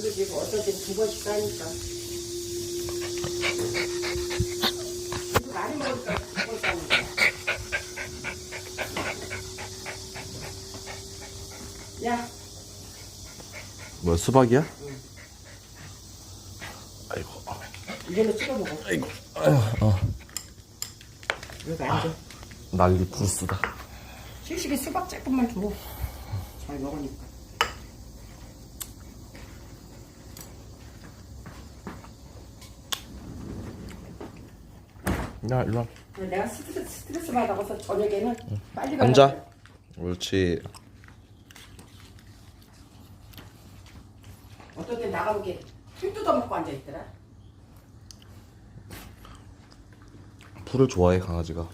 우리 집 어떨 땐 2번씩 싸니까. 많이 먹으니까 2번 싸는 거야. 야. 뭐야, 수박이야? 응. 아이고. 이걸로 찍어 먹어. 아이고. 아휴, 여기 앉아. 난리 부르스다. 실식이 수박 조금만 줘. 잘 먹으니까. 야, 일로 와. 내가 스트레스 받아서 저녁에는 빨리 가야 앉아. 돼. 옳지. 어떨 땐 나가보게 풀 뜯어먹고 앉아있더라. 풀을 좋아해, 강아지가.